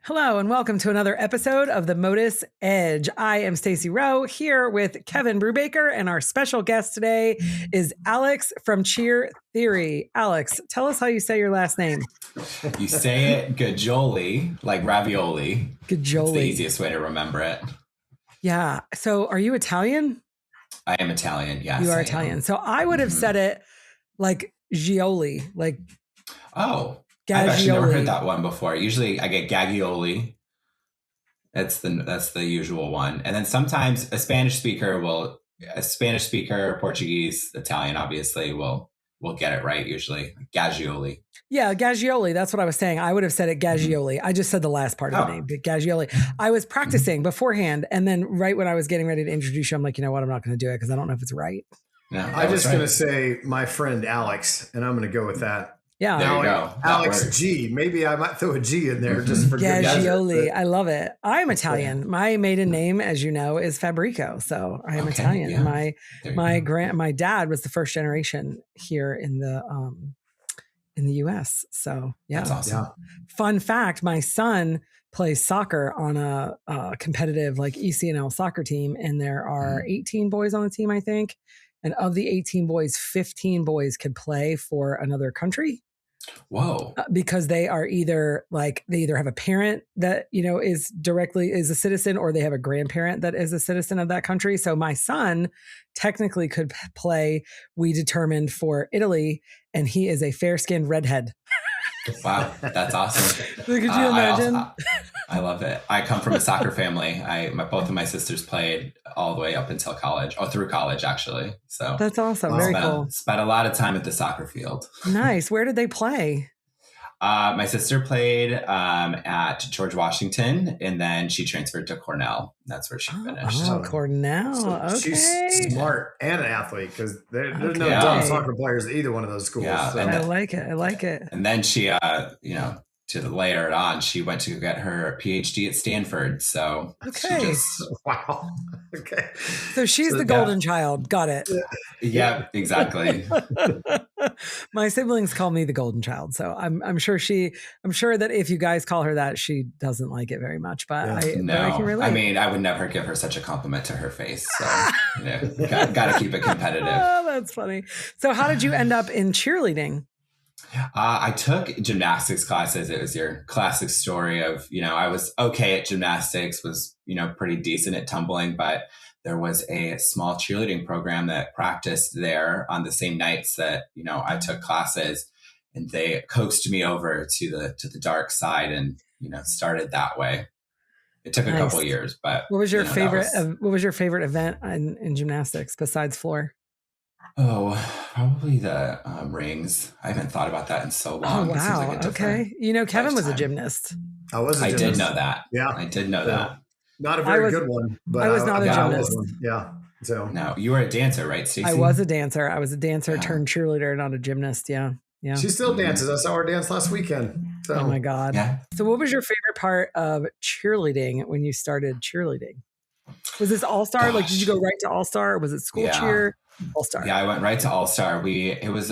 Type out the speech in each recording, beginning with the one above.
Hello and welcome to another episode of the MotUS Edge. I am Stacy Rowe here with Kevin Brubaker, and our special guest today is Alex from Cheer Theory. Alex, tell us how you say your last name. You say it Gaggioli, like ravioli. Gaggioli. It's the easiest way to remember it. Yeah. So are you Italian? I am Italian, yes. You are Italian. So I would have said it like Gioli, like Gaggioli. Gaggioli. I've actually never heard that one before. Usually I get Gaggioli. That's the usual one. And then sometimes a Spanish speaker, Portuguese, Italian, obviously, will get it right usually. Gaggioli. Yeah, Gaggioli. That's what I was saying. I would have said it Gaggioli. I just said the last part of the name, Gaggioli. I was practicing beforehand. And then right when I was getting ready to introduce you, I'm like, you know what? I'm not going to do it because I don't know if it's right. No, I'm just going to say my friend Alex, and I'm going to go with that. Yeah. There you go. Alex G. Maybe I might throw a G in there just for good measure. Gaggioli. I love it. I'm Italian. My maiden name, as you know, is Fabrico. So I am Italian. Yeah. My dad was the first generation here in the US. So yeah. That's awesome. Yeah. Fun fact, my son plays soccer on a competitive like ECNL soccer team, and there are 18 boys on the team, I think. And of the 18 boys, 15 boys could play for another country. Whoa. Because they either have a parent that, is a citizen, or they have a grandparent that is a citizen of that country. So my son technically could play, we determined, for Italy, and he is a fair-skinned redhead. Wow, that's awesome. Could you imagine? I love it. I come from a soccer family. Both of my sisters played all the way up until college, through college actually. So that's awesome. Very cool. Spent a lot of time at the soccer field. Nice. Where did they play? My sister played at George Washington, and then she transferred to Cornell. That's where she finished. Oh, Cornell. So okay. She's smart and an athlete, because there's no dumb soccer players at either one of those schools. Yeah, so. I like it. And then she, to later on, she went to get her PhD at Stanford. So wow. Okay. So she's the golden child. Got it. Yeah, exactly. My siblings call me the golden child. So I'm sure that if you guys call her that, she doesn't like it very much, but I can relate. I mean, I would never give her such a compliment to her face. So got to keep it competitive. Oh, that's funny. So how did you end up in cheerleading? I took gymnastics classes. It was your classic story of, I was okay at gymnastics, was, pretty decent at tumbling, but there was a small cheerleading program that practiced there on the same nights that, I took classes, and they coaxed me over to the dark side and, started that way. It took a couple of years, but what was your favorite event in gymnastics besides floor? Oh, probably the rings. I haven't thought about that in so long. Oh, wow. Like okay. Kevin was a gymnast. I did know that. Yeah. I did know that. Not a very good one, but I was not a gymnast. Yeah. So no, you were a dancer, right, Stacy? I was a dancer. I was a dancer turned cheerleader, not a gymnast. Yeah. Yeah. She still dances. I saw her dance last weekend. So. Oh my God. Yeah. So what was your favorite part of cheerleading when you started cheerleading? Was this All-Star? Like, did you go right to All-Star, or was it school cheer? All-Star. Yeah, I went right to All-Star. It was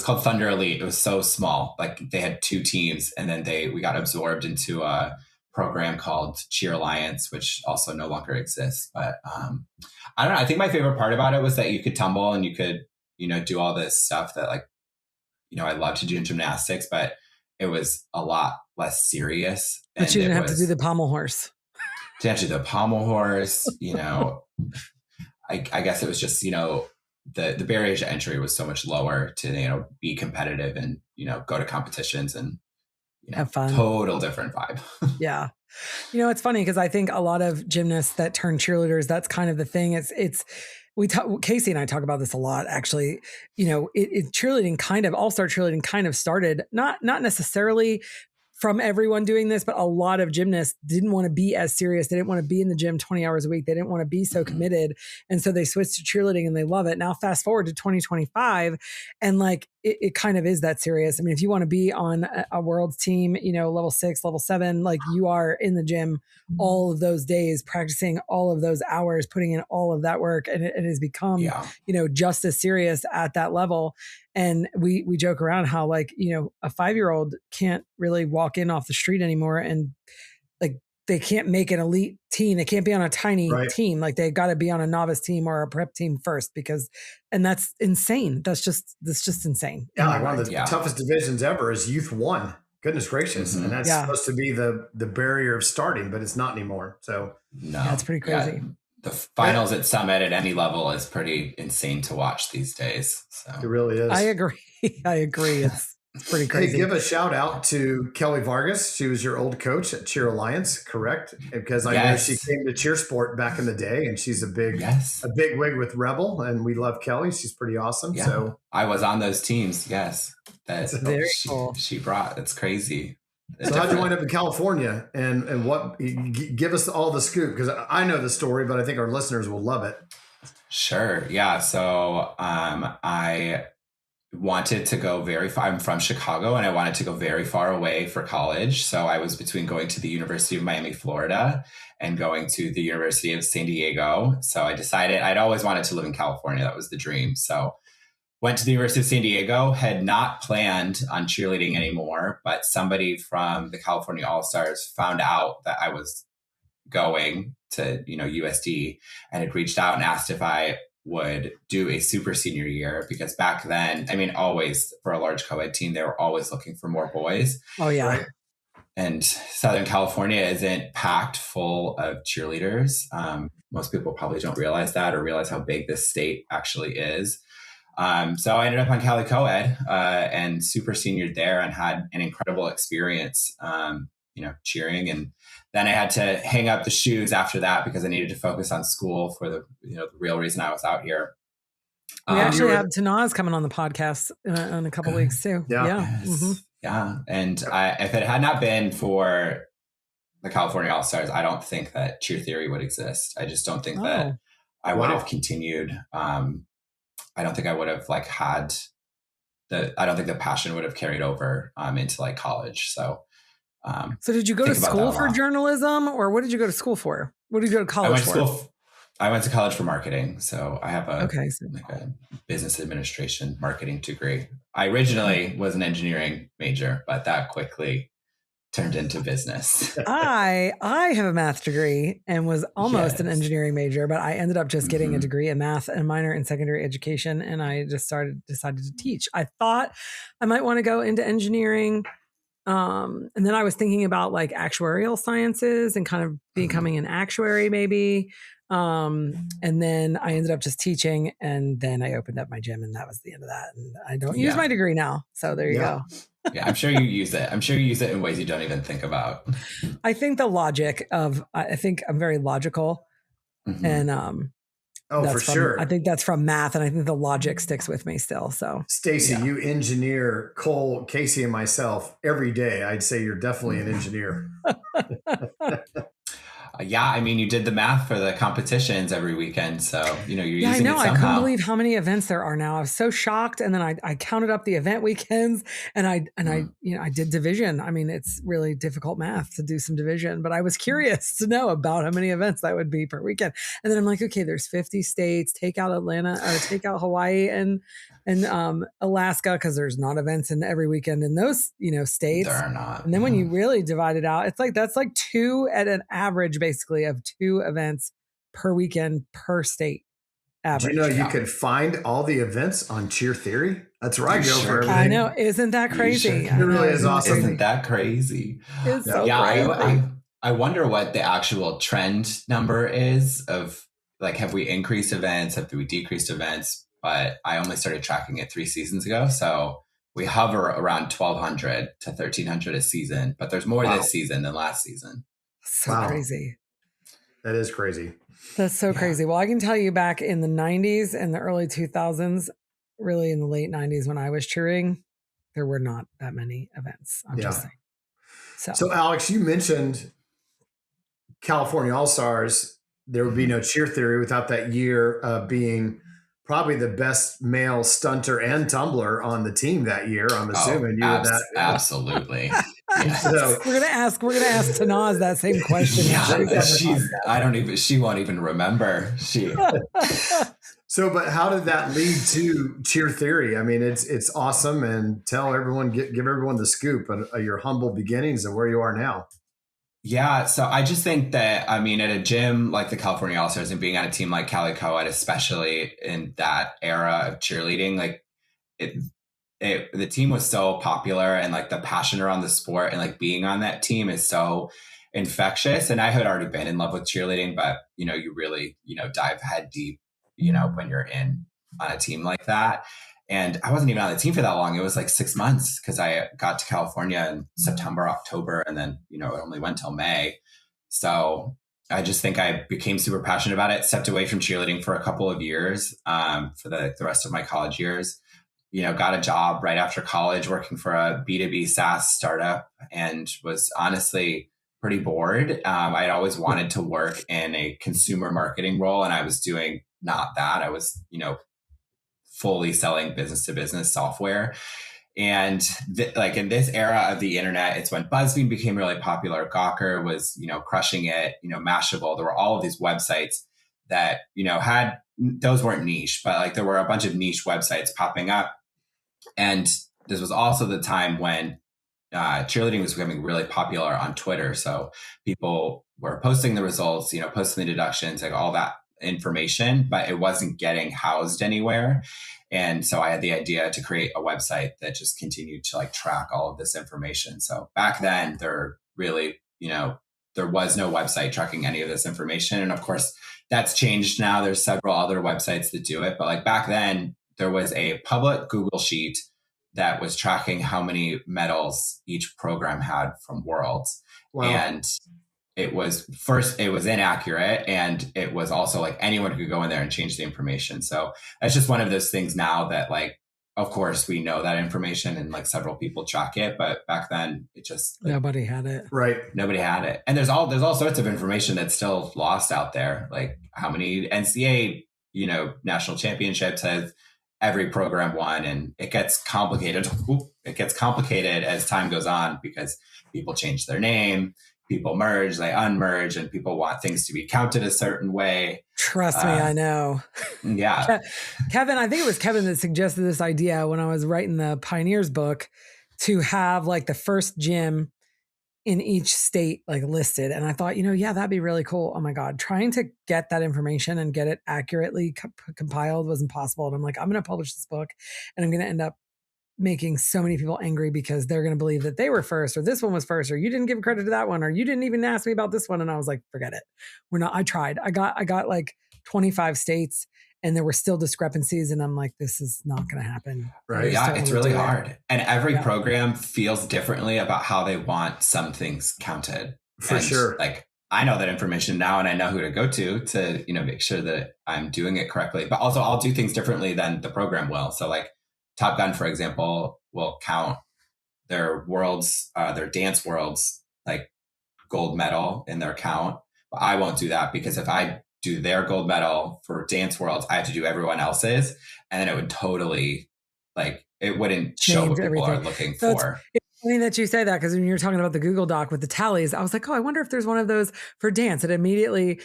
called Thunder Elite. It was so small. Like, they had 2 teams, and then we got absorbed into a program called Cheer Alliance, which also no longer exists. But I don't know. I think my favorite part about it was that you could tumble and you could, do all this stuff that, like, I love to do in gymnastics, but it was a lot less serious. But you didn't have to do the pommel horse. Didn't have to do the pommel horse, I guess it was just, the barrier to entry was so much lower to, be competitive and, go to competitions and, have fun. Total different vibe. Yeah. It's funny because I think a lot of gymnasts that turn cheerleaders, that's kind of the thing. Casey and I talk about this a lot, actually. Cheerleading All-Star cheerleading kind of started, not necessarily from everyone doing this, but a lot of gymnasts didn't want to be as serious. They didn't want to be in the gym 20 hours a week. They didn't want to be so committed. And so they switched to cheerleading and they love it. Now, fast forward to 2025, and like it kind of is that serious. I mean, if you want to be on a world's team, level 6, level 7, like you are in the gym all of those days, practicing all of those hours, putting in all of that work. And it has become, just as serious at that level. And we joke around how like, a 5-year-old can't really walk in off the street anymore. And like, they can't make an elite team. They can't be on a tiny team. Like they got to be on a novice team or a prep team first and that's insane. That's just insane. Yeah. Like one of the toughest divisions ever is youth 1. Goodness gracious. Mm-hmm. And that's supposed to be the barrier of starting, but it's not anymore. So that's pretty crazy. Yeah. The finals at Summit at any level is pretty insane to watch these days. So it really is. I agree. It's pretty crazy. Hey, give a shout out to Kelly Vargas. She was your old coach at Cheer Alliance, correct? Because I know she came to Cheer Sport back in the day, and she's a big wig with Rebel, and we love Kelly. She's pretty awesome. Yeah. So I was on those teams. Yes, that's very cool. She brought. It's crazy. So how'd you wind up in California, and what? Give us all the scoop, because I know the story, but I think our listeners will love it. Sure. Yeah. So I wanted to go very far. I'm from Chicago, and I wanted to go very far away for college. So I was between going to the University of Miami, Florida, and going to the University of San Diego. So I decided I'd always wanted to live in California. That was the dream. So went to the University of San Diego, had not planned on cheerleading anymore, but somebody from the California All-Stars found out that I was going to, USD, and had reached out and asked if I would do a super senior year, because back then, I mean, always for a large co-ed team, they were always looking for more boys. Oh yeah. Right? And Southern California isn't packed full of cheerleaders. Most people probably don't realize that or realize how big this state actually is. So I ended up on Cali co-ed and super seniored there, and had an incredible experience, cheering. And then I had to hang up the shoes after that because I needed to focus on school for the real reason I was out here. We actually have Tanaz coming on the podcast in a couple weeks too. Yeah. Yes. Mm-hmm. Yeah. And if it had not been for the California All-Stars, I don't think that cheer theory would exist. I just don't think that I would have continued. I don't think I would have I don't think the passion would have carried over into like college. So did you go to school for journalism, or what did you go to school for? What did you go to college for? I went to college for marketing. So I have a business administration marketing degree. I originally was an engineering major, but that quickly turned into business. I have a math degree and was almost an engineering major, but I ended up just getting a degree in math and a minor in secondary education. And I just decided to teach. I thought I might want to go into engineering. And then I was thinking about like actuarial sciences and kind of becoming an actuary maybe. And then I ended up just teaching, and then I opened up my gym, and that was the end of that. And I don't use my degree now. So there you go. Yeah, I'm sure you use it. I'm sure you use it in ways you don't even think about. I think the logic I think I'm very logical. And for sure. I think that's from math, and I think the logic sticks with me still. So Stacy, you engineer Cole, Casey, and myself every day. I'd say you're definitely an engineer. Yeah, I mean, you did the math for the competitions every weekend, so you're using it somehow. I couldn't believe how many events there are now. I was so shocked, and then I counted up the event weekends, and I did division. I mean, it's really difficult math to do some division, but I was curious to know about how many events that would be per weekend. And then I'm like, okay, there's 50 states. Take out Atlanta, or take out Hawaii and Alaska, because there's not events in every weekend in those states. There are not. And then when you really divide it out, it's like that's like 2 at an average, basically, of 2 events per weekend per state. Average. Do you know you can find all the events on Cheer Theory? That's where I go for everything. I know. Isn't that crazy? It really is awesome. Isn't that crazy? It's so crazy. I wonder what the actual trend number is of, like, have we increased events? Have we decreased events? But I only started tracking it 3 seasons ago. So we hover around 1,200 to 1,300 a season, but there's more this season than last season. So crazy. That is crazy. That's so crazy. Well, I can tell you back in the 90s and the early 2000s, really in the late 90s when I was cheering, there were not that many events. I'm just saying. So Alex, you mentioned California All-Stars. There would be no Cheer Theory without that year being probably the best male stunter and tumbler on the team that year. I'm assuming you were that. Absolutely. Yes. So we're gonna ask Tanaz that same question. Yeah, she won't even remember. So, but how did that lead to Cheer Theory? I mean, it's awesome, and tell everyone, give everyone the scoop of your humble beginnings and where you are now. Yeah, so I just think that, I mean, at a gym like the California All-Stars and being on a team like Cali Co-ed, especially in that era of cheerleading, like the team was so popular, and like the passion around the sport and like being on that team is so infectious. And I had already been in love with cheerleading, but you really, dive head deep, when you're on a team like that. And I wasn't even on the team for that long. It was like 6 months because I got to California in September, October, and then, it only went till May. So I just think I became super passionate about it, stepped away from cheerleading for a couple of years for the rest of my college years, got a job right after college working for a B2B SaaS startup, and was honestly pretty bored. I had always wanted to work in a consumer marketing role, and I was doing not that. I was, fully selling business to business software. And like in this era of the internet, it's when BuzzFeed became really popular. Gawker was, crushing it, Mashable. There were all of these websites that, those weren't niche, but like there were a bunch of niche websites popping up. And this was also the time when cheerleading was becoming really popular on Twitter. So people were posting the results, posting the deductions, like all that information, but it wasn't getting housed anywhere. And so I had the idea to create a website that just continued to like track all of this information. So back then there really, there was no website tracking any of this information. And of course that's changed now. There's several other websites that do it, but like back then there was a public Google sheet that was tracking how many medals each program had from Worlds. Wow. And it was inaccurate, and it was also like anyone could go in there and change the information. So that's just one of those things now that like, of course we know that information and like several people track it, but back then it just like, nobody had it. Right. Nobody had it. And there's all sorts of information that's still lost out there. Like how many NCAA, national championships has every program won, and it gets complicated. It gets complicated as time goes on because people change their name. People merge, they unmerge, and people want things to be counted a certain way. Trust me, I know. Yeah. Kevin, I think it was Kevin that suggested this idea when I was writing the Pioneers book to have like the first gym in each state like listed. And I thought, yeah, that'd be really cool. Oh my God, trying to get that information and get it accurately compiled was impossible. And I'm like, I'm going to publish this book and I'm going to end up making so many people angry because they're going to believe that they were first, or this one was first, or you didn't give credit to that one, or you didn't even ask me about this one. And I was like, forget it. I tried. I got like 25 states and there were still discrepancies. And I'm like, this is not going to happen. Right. Yeah. It's really hard. And every program feels differently about how they want some things counted. For sure. Like I know that information now, and I know who to go to, make sure that I'm doing it correctly, but also I'll do things differently than the program will. So like, Top Gun, for example, will count their dance worlds like gold medal in their count. But I won't do that because if I do their gold medal for dance worlds, I have to do everyone else's. And then it would totally it wouldn't show what people are looking for. It's funny that you say that, because when you're talking about the Google Doc with the tallies, I was like, oh, I wonder if there's one of those for dance. It immediately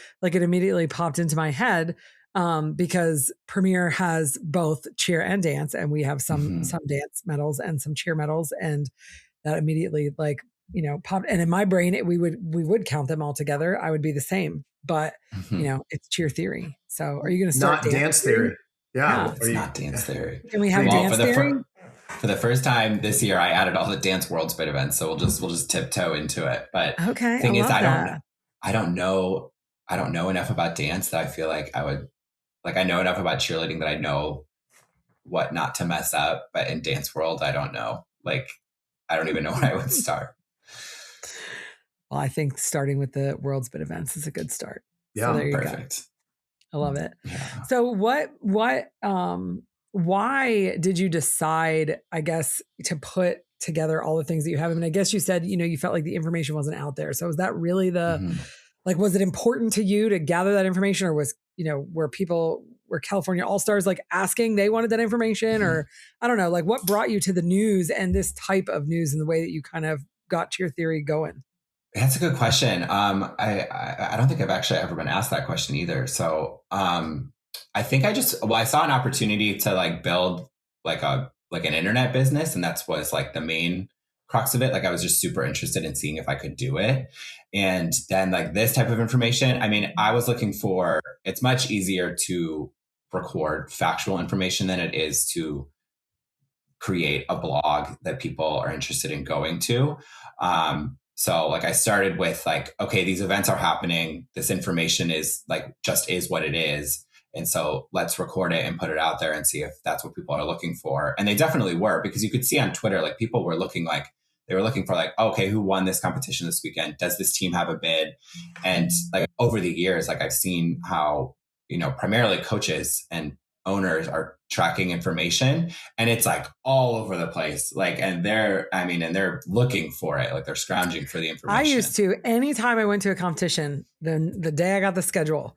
popped into my head. Because Premier has both cheer and dance, and we have some dance medals and some cheer medals, and that immediately popped. And in my brain, we would count them all together. I would be the same, but it's cheer theory. So are you going to start not dance theory? Yeah, it's not dance theory. Can we have dance theory? For the first time this year, I added all the Dance World Spit events, so we'll just tiptoe into it. But okay, thing is, I don't know enough about dance that I feel like I would. Like I know enough about cheerleading that I know what not to mess up, but in dance world, I don't know. Like, I don't even know where I would start. Well, I think starting with the World Spit events is a good start. Yeah, so there you perfect. Go. I love it. Yeah. So why did you decide, I guess, to put together all the things that you have? I mean, I guess you said, you felt like the information wasn't out there. So was that really was it important to you to gather that information, or was, were people were California All-Stars like asking they wanted that information, or I don't know, like what brought you to the news and this type of news and the way that you kind of got Cheer Theory going? That's a good question. I don't think I've actually ever been asked that question either. So I think I saw an opportunity to like build like an internet business, and that's was like the main crux of it. Like I was just super interested in seeing if I could do it. And then like this type of information, I mean, I was looking for, it's much easier to record factual information than it is to create a blog that people are interested in going to. So like I started with like, okay, these events are happening. This information is like, just is what it is. And so let's record it and put it out there and see if that's what people are looking for. And they definitely were, because you could see on Twitter, like people were looking for like, okay, who won this competition this weekend? Does this team have a bid? And like over the years, like I've seen how, primarily coaches and owners are tracking information, and it's like all over the place. Like, and they're looking for it. Like they're scrounging for the information. I used to, anytime I went to a competition, then the day I got the schedule,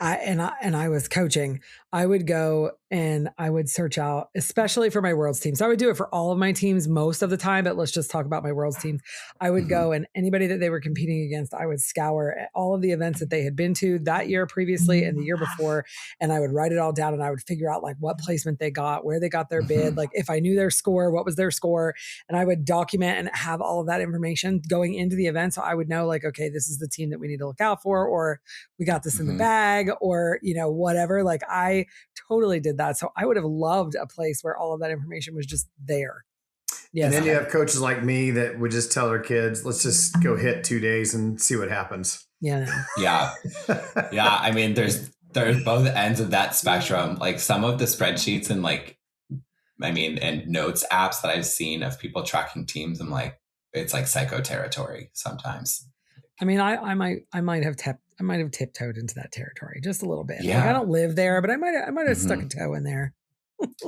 I was coaching, I would go and I would search out, especially for my Worlds team. So I would do it for all of my teams most of the time, but let's just talk about my Worlds team. I would go, and anybody that they were competing against, I would scour all of the events that they had been to that year previously and the year before. And I would write it all down, and I would figure out like what placement they got, where they got their bid. Like if I knew their score, what was their score? And I would document and have all of that information going into the event. So I would know like, okay, this is the team that we need to look out for, or we got this in the bag, or, whatever. Like I totally did that. So I would have loved a place where all of that information was just there. Yes. And then you have coaches like me that would just tell their kids, let's just go hit 2 days and see what happens. Yeah. Yeah. Yeah. I mean, there's both ends of that spectrum. Like some of the spreadsheets and notes apps that I've seen of people tracking teams, I'm like, it's like psycho territory sometimes. I mean, I might have tiptoed into that territory just a little bit. Yeah. Like I don't live there, but I might have stuck a toe in there.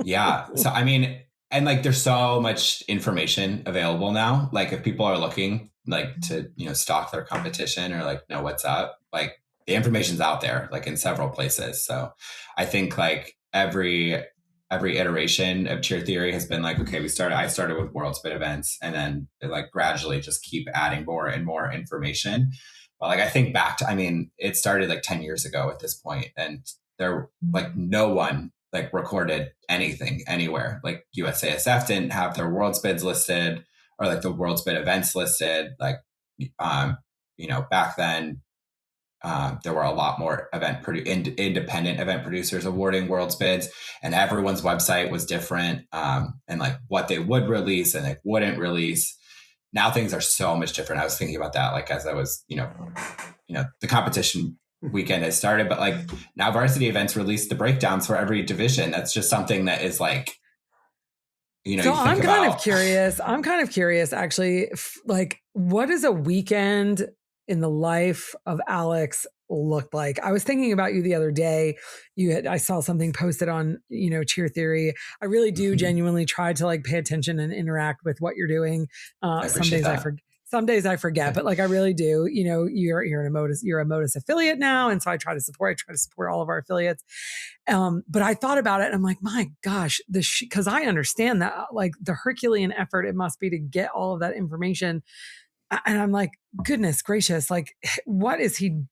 Yeah. So, I mean, and like, there's so much information available now. Like if people are looking like to, stalk their competition or like know what's up, like the information's out there, like in several places. So I think like every iteration of Cheer Theory has been like, okay, I started with World Spit events, and then like gradually just keep adding more and more information. But like, I think back to, it started like 10 years ago at this point, and there like no one like recorded anything anywhere. Like USASF didn't have their World Spids listed, or like the World Spit events listed. Like, back then, there were a lot more independent event producers awarding World Spids, and everyone's website was different, and like what they would release and like wouldn't release. Now things are so much different. I was thinking about that, like as I was, the competition weekend has started, but like now varsity events release the breakdowns for every division. That's just something that is like, so I'm kind of curious actually, like what is a weekend in the life of Alex looked like? I was thinking about you the other day. I saw something posted on, Cheer Theory. I really do genuinely try to like pay attention and interact with what you're doing. Some days I forget, but like I really do. You're a MotUS affiliate now, and so I try to support all of our affiliates. But I thought about it, and I'm like, my gosh, because I understand that like the Herculean effort it must be to get all of that information. And I'm like, goodness gracious, like what is he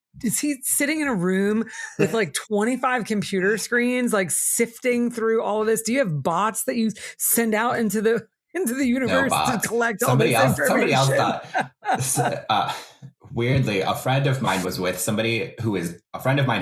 sitting in a room with like 25 computer screens, like sifting through all of this? Do you have bots that you send out into the universe to collect all this information? Somebody else thought. Weirdly, a friend of mine who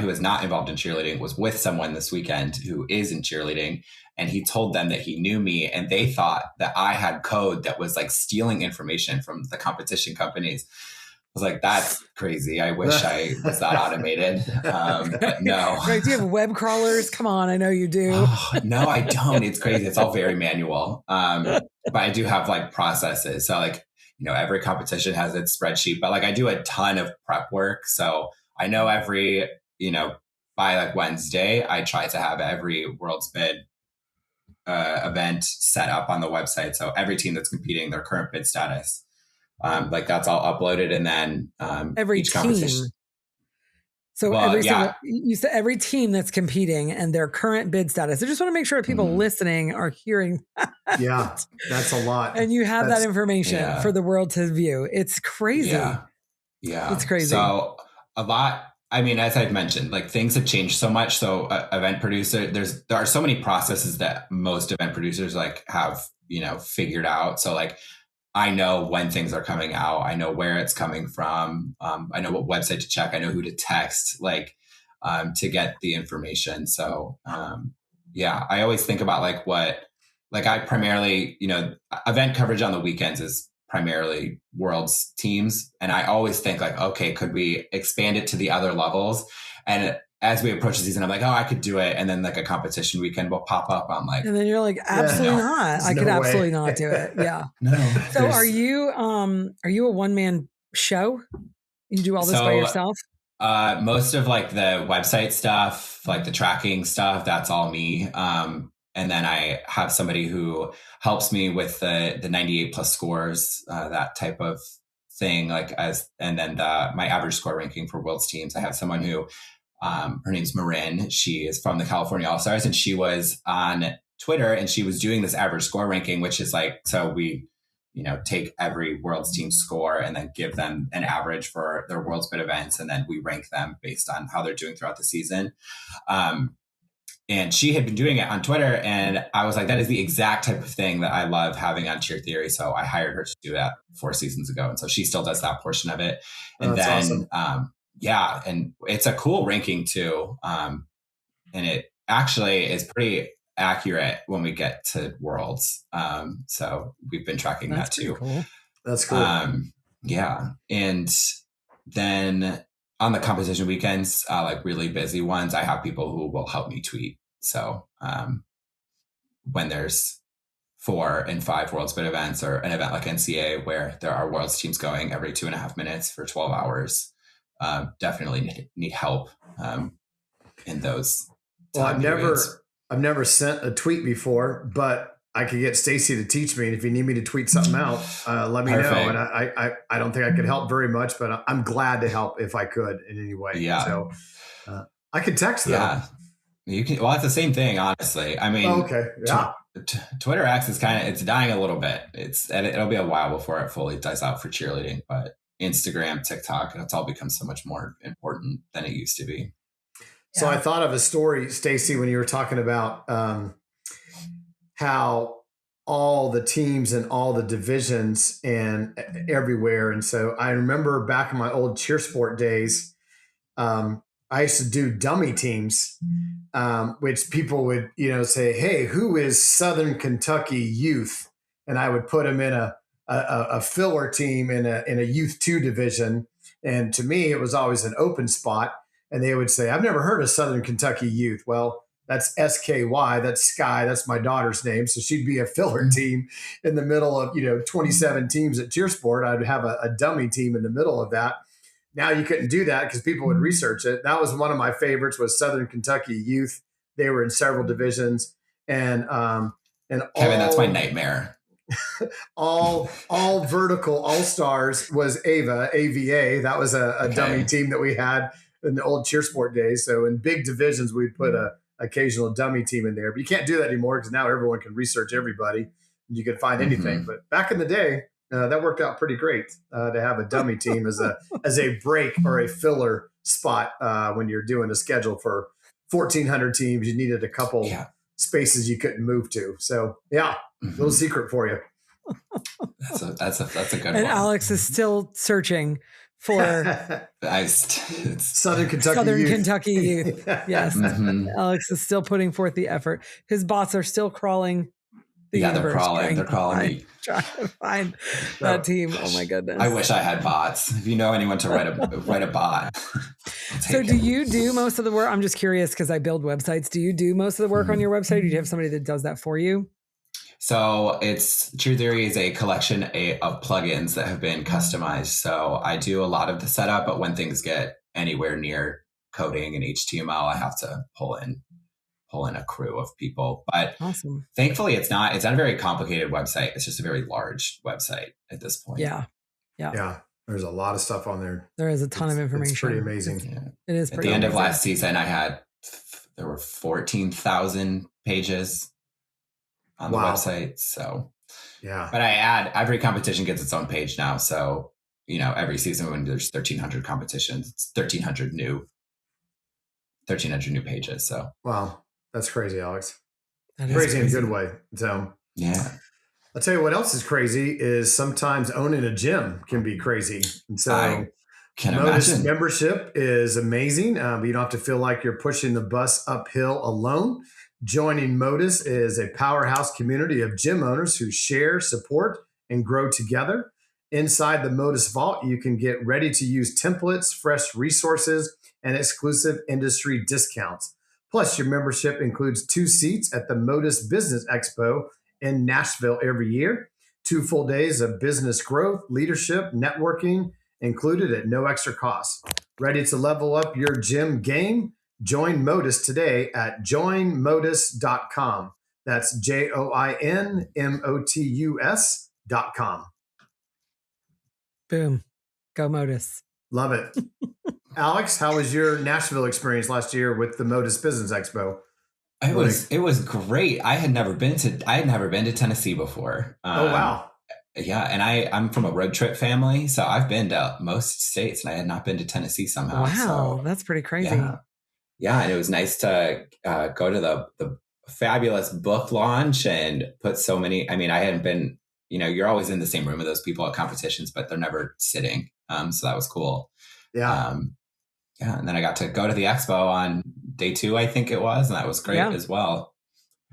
is not involved in cheerleading was with someone this weekend who is in cheerleading, and he told them that he knew me, and they thought that I had code that was like stealing information from the competition companies. I was like, that's crazy. I wish I was that automated. But no. Right. Do you have web crawlers? Come on. I know you do. No, I don't. It's crazy. It's all very manual. But I do have like processes. So like, every competition has its spreadsheet, but like I do a ton of prep work. So I know by like Wednesday, I try to have every World Spid event set up on the website. So every team that's competing, their current bid status, like that's all uploaded, and then every each team. competition. So you said every team that's competing and their current bid status. I just want to make sure that people listening are hearing that. Yeah, that's a lot. And you have that information for the world to view. It's crazy. Yeah. It's crazy. So a lot, I mean, as I've mentioned, like things have changed so much. So event producer, there are so many processes that most event producers like have, figured out. So like, I know when things are coming out. I know where it's coming from. I know what website to check. I know who to text, to get the information. So, I always think about I primarily, event coverage on the weekends is primarily world's teams. And I always think okay, could we expand it to the other levels? And as we approach the season, I'm like, oh, I could do it. And then a competition weekend will pop up. I'm like, and then you're like, absolutely not. I could absolutely not do it. Yeah. No. So are you a one-man show? You do all this by yourself? Most of the website stuff, the tracking stuff, that's all me. And then I have somebody who helps me with the 98 plus scores, that type of thing. And then my average score ranking for world's teams. I have someone who, her name's Marin. She is from the California All-Stars, and she was on Twitter and she was doing this average score ranking, which is so we, take every world's team score and then give them an average for their world's bid events. And then we rank them based on how they're doing throughout the season. And she had been doing it on Twitter, and I was like, that is the exact type of thing that I love having on Cheer Theory. So I hired her to do that 4 seasons ago. And so she still does that portion of it. And then, awesome. And it's a cool ranking too. And it actually is pretty accurate when we get to Worlds. So we've been tracking that too. Cool. That's cool. And then on the competition weekends, really busy ones, I have people who will help me tweet. So when there's 4 and 5 World's Bid events, or an event like NCA where there are World's teams going every 2.5 minutes for 12 hours, definitely need help in those. Well, I've never sent a tweet before, but I could get Stacy to teach me. And if you need me to tweet something out, let me know. And I don't think I could help very much, but I'm glad to help if I could in any way. Yeah. So I could text them. Yeah. You can. Well, it's the same thing, honestly. I mean, okay. Yeah. Twitter X is it's dying a little bit. It'll be a while before it fully dies out for cheerleading, but Instagram, TikTok, it's all become so much more important than it used to be. So I thought of a story, Stacy, when you were talking about how all the teams and all the divisions and everywhere. And so I remember back in my old cheer sport days, I used to do dummy teams, which people would, say, hey, who is Southern Kentucky youth? And I would put them in a filler team in a youth 2 division. And to me, it was always an open spot. And they would say, I've never heard of Southern Kentucky youth. Well, that's SKY. That's Sky. That's my daughter's name. So she'd be a filler team in the middle of, 27 teams at Cheer Sport. I'd have a dummy team in the middle of that. Now you couldn't do that because people would research it. That was one of my favorites, was Southern Kentucky youth. They were in several divisions, and Kevin, that's my nightmare. all vertical all-stars was AVA. That was a dummy team that we had in the old cheer sport days. So in big divisions, we'd put a occasional dummy team in there, but you can't do that anymore because now everyone can research everybody and you can find anything. But back in the day, that worked out pretty great to have a dummy team as a break or a filler spot when you're doing a schedule for 1,400 teams. You needed a couple spaces you couldn't move to. So little secret for you. That's a good one. And Alex is still searching for Southern Kentucky youth. Yes. Alex is still putting forth the effort. His bots are still crawling the universe. They're crawling. Trying to find that team. Oh my goodness. I wish I had bots. If you know anyone to write a bot. So do you do most of the work? I'm just curious because I build websites. Do you do most of the work on your website? Or do you have somebody that does that for you? So Cheer Theory is a collection of plugins that have been customized. So I do a lot of the setup, but when things get anywhere near coding and HTML, I have to pull in a crew of people. But awesome. Thankfully, it's not a very complicated website. It's just a very large website at this point. Yeah. Yeah. There's a lot of stuff on there. There is a ton of information. It's pretty amazing. It is pretty At the end amazing. of last season, there were 14,000 pages on the website. So, yeah. But I add, every competition gets its own page now. So, every season when there's 1,300 competitions, it's 1,300 new pages. So, wow, that's crazy, Alex. That crazy in a good way. So, yeah. I'll tell you what else is crazy is sometimes owning a gym can be crazy. And so I can MotUS imagine. membership is amazing, but you don't have to feel like you're pushing the bus uphill alone. Joining MotUS is a powerhouse community of gym owners who share, support, and grow together. Inside the MotUS Vault, you can get ready-to-use templates, fresh resources, and exclusive industry discounts. Plus, your membership includes 2 seats at the MotUS Business Expo in Nashville every year, 2 full days of business growth, leadership, networking included at no extra cost. Ready to level up your gym game? Join MotUS today at joinmotus.com. That's JOINMOTUS.com. Boom. Go MotUS. Love it. Alex, how was your Nashville experience last year with the MotUS Business Expo? It was great. I had never been to Tennessee before. Oh, wow. Yeah. And I'm from a road trip family. So I've been to most states and I had not been to Tennessee somehow. Wow. That's pretty crazy. Yeah. And it was nice to go to the fabulous book launch and put so many, I hadn't been, you're always in the same room with those people at competitions, but they're never sitting. So that was cool. Yeah. And then I got to go to the expo on day 2, I think it was, and that was great as well.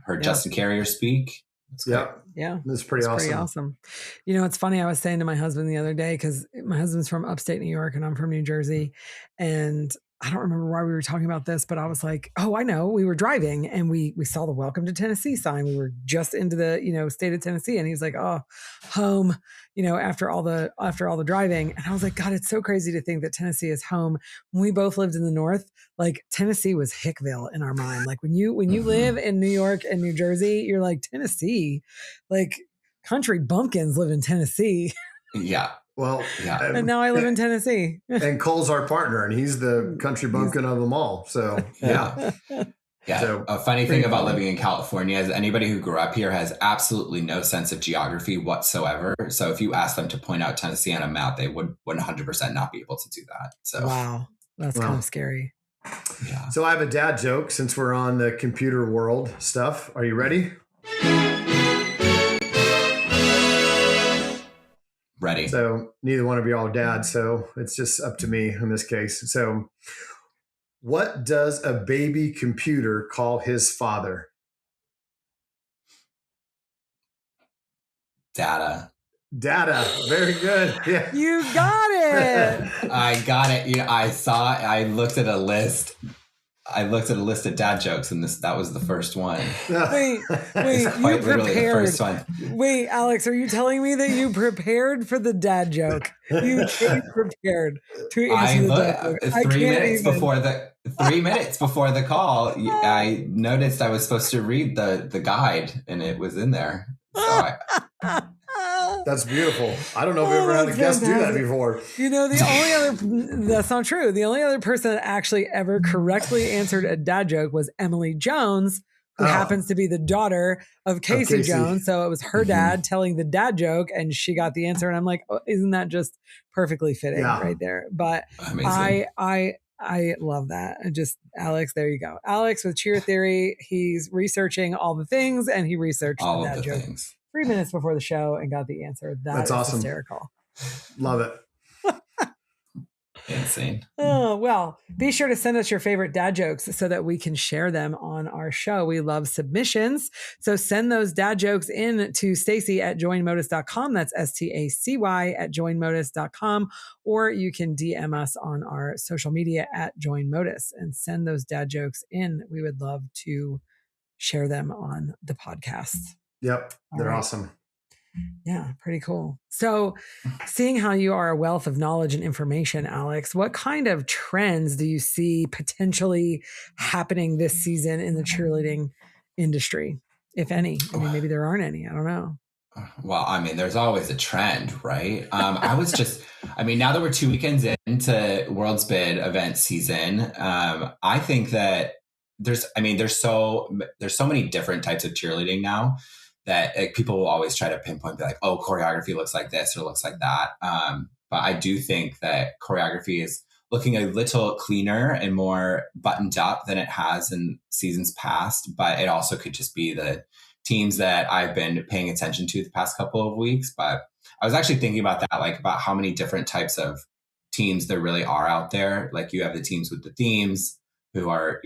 Heard Justin Carrier speak. Yeah. It's pretty awesome. It's funny. I was saying to my husband the other day, because my husband's from upstate New York and I'm from New Jersey. And I don't remember why we were talking about this, but I was like, oh, I know. We were driving and we saw the Welcome to Tennessee sign. We were just into the, state of Tennessee. And he's like, oh, home, after all the driving. And I was like, God, it's so crazy to think that Tennessee is home. When we both lived in the North, like Tennessee was Hickville in our mind. Like when you live in New York and New Jersey, you're like, Tennessee, like country bumpkins live in Tennessee. Yeah. Well, yeah. And now I live in Tennessee. And Cole's our partner, and he's the country bumpkin of them all. So, yeah. Yeah. So, a funny thing about living in California is anybody who grew up here has absolutely no sense of geography whatsoever. So if you ask them to point out Tennessee on a map, they would 100% not be able to do that. So wow. That's kind of scary. Yeah. So I have a dad joke since we're on the computer world stuff. Are you ready? Ready. So neither one of you are dads, so it's just up to me in this case. So what does a baby computer call his father? Data. Very good. Yeah. You got it. I got it. I looked at a list. Of dad jokes, and that was the first one. Wait, you prepared. The first one. Wait, Alex, are you telling me that you prepared for the dad joke? You came prepared to answer the dad joke. 3 minutes before the call, I noticed I was supposed to read the guide, and it was in there. So That's beautiful. I don't know if we ever had a guest do that before. That's not true. The only other person that actually ever correctly answered a dad joke was Emily Jones, who happens to be the daughter of Casey Jones. So it was her dad telling the dad joke and she got the answer. And I'm like, oh, isn't that just perfectly fitting right there? But amazing. I love that. And just Alex, there you go. Alex with Cheer Theory. He's researching all the things and he researched all the of dad the joke things 3 minutes before the show and got the answer. That's awesome. Hysterical. Love it. Insane. Oh, well, be sure to send us your favorite dad jokes so that we can share them on our show. We love submissions. So send those dad jokes in to Stacy at joinmotus.com. That's STACY at joinmotus.com. Or you can DM us on our social media at joinmotus and send those dad jokes in. We would love to share them on the podcast. Yep. They're awesome. Yeah, pretty cool. So seeing how you are a wealth of knowledge and information, Alex, what kind of trends do you see potentially happening this season in the cheerleading industry, if any? I mean, maybe there aren't any. I don't know. Well, I mean, there's always a trend, right? I was just, I mean, now that we're 2 weekends into World's Bid event season, I think that there's so many different types of cheerleading now that people will always try to pinpoint, be like, oh, choreography looks like this or looks like that. But I do think that choreography is looking a little cleaner and more buttoned up than it has in seasons past. But it also could just be the teams that I've been paying attention to the past couple of weeks. But I was actually thinking about that, like about how many different types of teams there really are out there. Like you have the teams with the themes who are,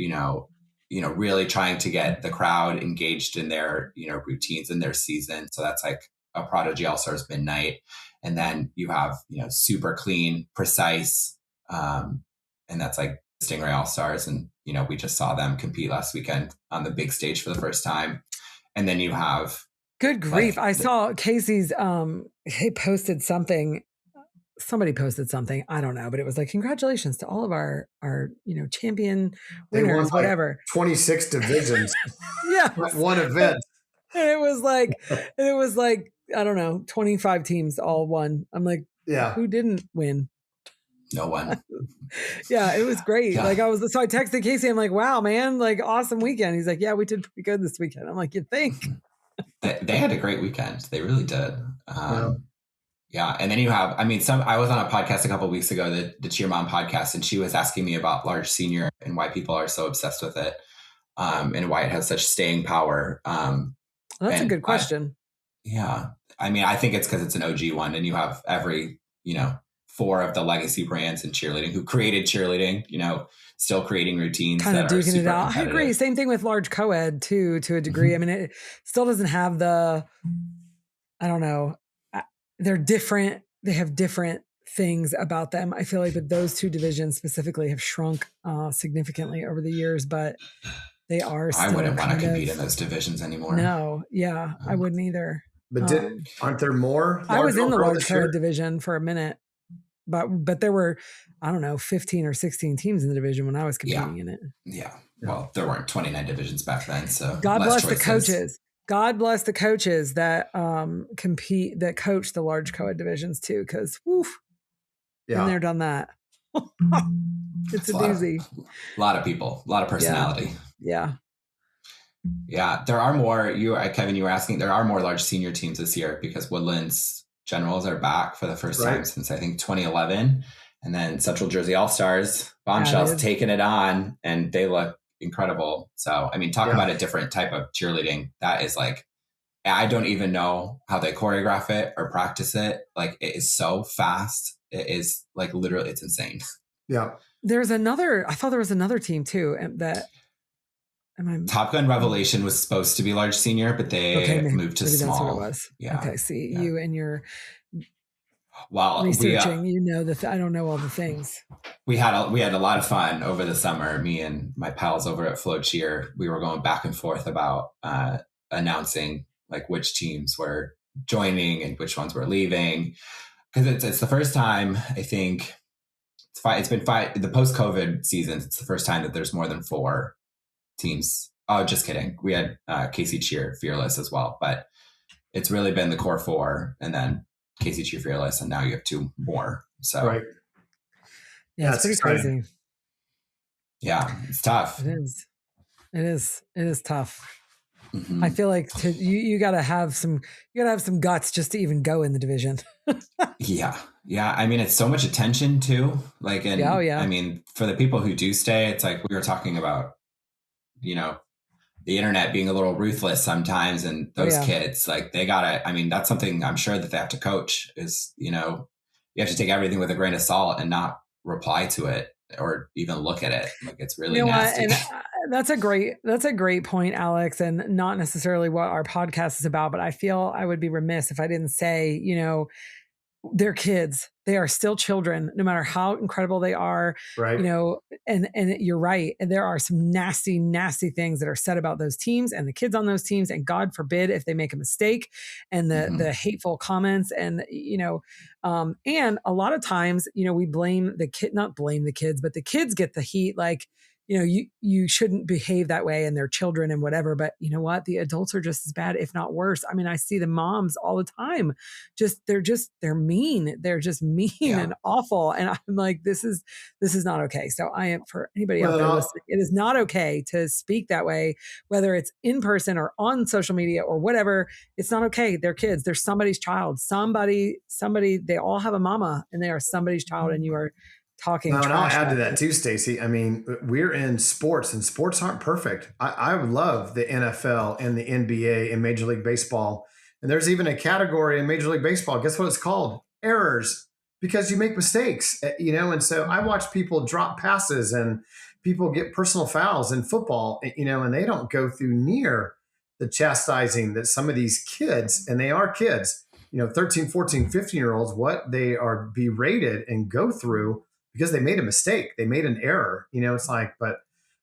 really trying to get the crowd engaged in their, routines in their season. So that's like a Prodigy All-Stars Midnight. And then you have, super clean, precise, and that's like Stingray All-Stars. And, we just saw them compete last weekend on the big stage for the first time. And then you have, good grief. I saw Casey's, he posted something. Somebody posted something. I don't know, but it was like, congratulations to all of our champion winners, whatever. 26 divisions. Yeah. One event. And it was like, I don't know, 25 teams all won. I'm like, yeah, who didn't win? No one. Yeah, it was great. Yeah. So I texted Casey. I'm like, wow, man, like awesome weekend. He's like, yeah, we did pretty good this weekend. I'm like, you think? They had a great weekend. They really did. Yeah. And then you have, I was on a podcast a couple of weeks ago, the Cheer Mom podcast, and she was asking me about large senior and why people are so obsessed with it, and why it has such staying power. That's a good question. I think it's because it's an OG one, and you have every, 4 of the legacy brands in cheerleading who created cheerleading, still creating routines. Kind of duking it out. I agree. Same thing with large co-ed too, to a degree. Mm-hmm. I mean, it still doesn't have I don't know. They're different. They have different things about them. I feel like that those two divisions specifically have shrunk significantly over the years, but they are still I wouldn't want to compete in those divisions anymore. No. Yeah, I wouldn't either. But aren't there more? I was in the large co-ed division for a minute. But there were, I don't know, 15 or 16 teams in the division when I was competing in it. Yeah. Well, there weren't 29 divisions back then. So God bless the coaches. God bless the coaches that that coach the large co-ed divisions too, because been there, done that. It's a doozy. A lot of people, a lot of personality. Yeah. Yeah. There are more, Kevin, you were asking, there are more large senior teams this year because Woodlands Generals are back for the first time since I think 2011. And then Central Jersey All-Stars, Bombshells taking it on, and they look incredible. So, talk about a different type of cheerleading. That is like, I don't even know how they choreograph it or practice it. Like, it is so fast. It is like, literally, it's insane. Yeah. I thought there was another team too. Top Gun Revelation was supposed to be large senior, but they moved to small. That's what it was. Yeah. Okay. See, you and your researching, I don't know all the things. We had a lot of fun over the summer. Me and my pals over at Flow Cheer, we were going back and forth about announcing like which teams were joining and which ones were leaving, because it's the first time I think it's been the post-COVID seasons. It's the first time that there's more than 4 teams. Oh, just kidding. We had KC Cheer Fearless as well, but it's really been the core 4 and then KC Cheer Fearless, and now you have 2 more. So yeah, it's pretty crazy. Yeah, it's tough. It is tough. Mm-hmm. I feel like you gotta have some guts just to even go in the division. Yeah. It's so much attention too. Like, for the people who do stay, it's like we were talking about, the internet being a little ruthless sometimes, and those kids, like, they gotta, that's something I'm sure that they have to coach is, you have to take everything with a grain of salt and not reply to it or even look at it. Like, it's really nasty. And that's a great point, Alex, and not necessarily what our podcast is about, but I feel I would be remiss if I didn't say, they're kids. They are still children, no matter how incredible they are. Right. And you're right. And there are some nasty, nasty things that are said about those teams and the kids on those teams. And God forbid if they make a mistake, and the hateful comments, and and a lot of times, we blame not blame the kids, but the kids get the heat. Like, you shouldn't behave that way and they're children and whatever. But you know what? The adults are just as bad, if not worse. I mean, I see the moms all the time. They're mean. They're just mean and awful. And I'm like, this is not okay. So I am, for anybody out there listening, it is not okay to speak that way, whether it's in person or on social media or whatever. It's not okay. They're kids. They're somebody's child. Somebody, they all have a mama and they are somebody's child, and you are talking. And I'll add to that too, Stacy. I mean, we're in sports and sports aren't perfect. I love the NFL and the NBA and Major League Baseball. And there's even a category in Major League Baseball. Guess what it's called? Errors, because you make mistakes, and so I watch people drop passes and people get personal fouls in football, and they don't go through near the chastising that some of these kids, and they are kids, 13, 14, 15-year-olds, what they are berated and go through because they made a mistake. They made an error. It's like, but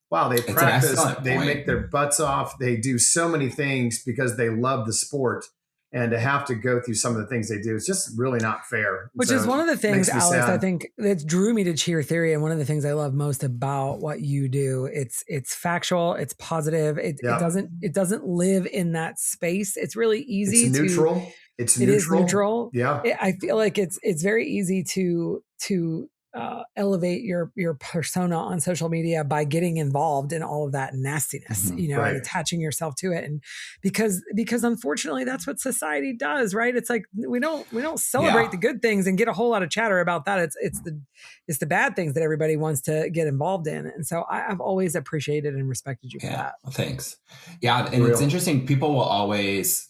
wow, they practice, they make their butts off. They do so many things because they love the sport. And to have to go through some of the things they do, it's just really not fair. Which is one of the things, Alex, I think that drew me to cheer theory. And one of the things I love most about what you do, it's factual, it's positive. It doesn't live in that space. It's really easy. It's neutral. It is neutral. Yeah. I feel like it's very easy to elevate your persona on social media by getting involved in all of that nastiness, and attaching yourself to it. And because unfortunately that's what society does, right? It's like, we don't celebrate the good things and get a whole lot of chatter about that. It's the bad things that everybody wants to get involved in. And so I've always appreciated and respected you for that. Well, thanks. Yeah. And it's interesting. People will always,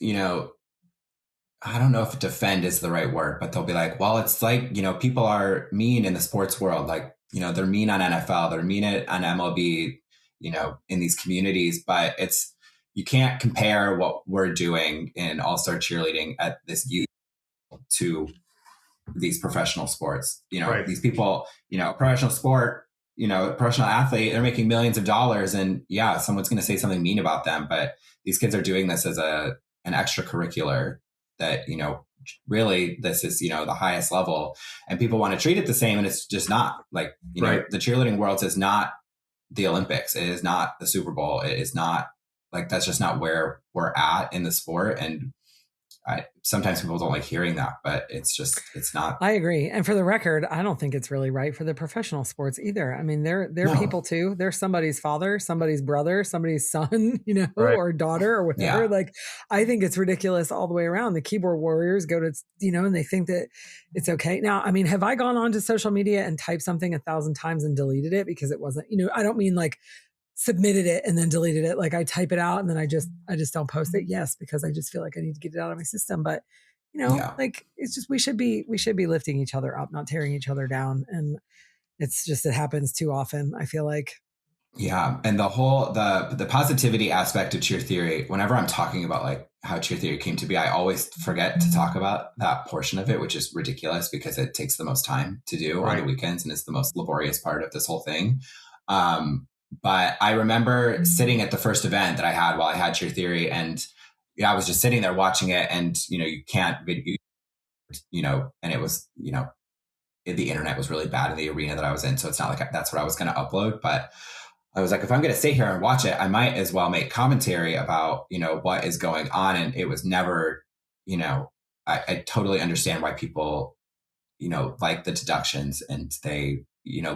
I don't know if defend is the right word, but they'll be like, well, it's like, people are mean in the sports world. Like, they're mean on NFL, they're mean on MLB, in these communities, but you can't compare what we're doing in all-star cheerleading at this youth to these professional sports. These people, professional sport, professional athlete, they're making millions of dollars, and someone's going to say something mean about them, but these kids are doing this as an extracurricular that, really this is, the highest level, and people want to treat it the same. And it's just not like, the cheerleading world is not the Olympics. It is not the Super Bowl. It is not like, that's just not where we're at in the sport. And sometimes people don't like hearing that, but it's not. I agree. And for the record, I don't think it's really right for the professional sports either. I mean, they're people too. They're somebody's father, somebody's brother, somebody's son, or daughter or whatever. Yeah. Like, I think it's ridiculous all the way around. The keyboard warriors go to, and they think that it's okay. Now, I mean, have I gone on to social media and typed something 1,000 times and deleted it because it wasn't, I don't mean like submitted it and then deleted it. Like, I type it out and then I just don't post it. Yes, because I just feel like I need to get it out of my system. But like, it's just, we should be lifting each other up, not tearing each other down. And it happens too often, I feel like. Yeah. And the whole, the positivity aspect of cheer theory, whenever I'm talking about like how cheer theory came to be, I always forget to talk about that portion of it, which is ridiculous because it takes the most time to do on the weekends. And it's the most laborious part of this whole thing. But I remember sitting at the first event that I had while I had cheer theory, and I was just sitting there watching it, and you can't, and it was, the internet was really bad in the arena that I was in, so it's not like that's what I was going to upload. But I was like, if I'm going to sit here and watch it, I might as well make commentary about what is going on. And it was never, I totally understand why people like the deductions, and they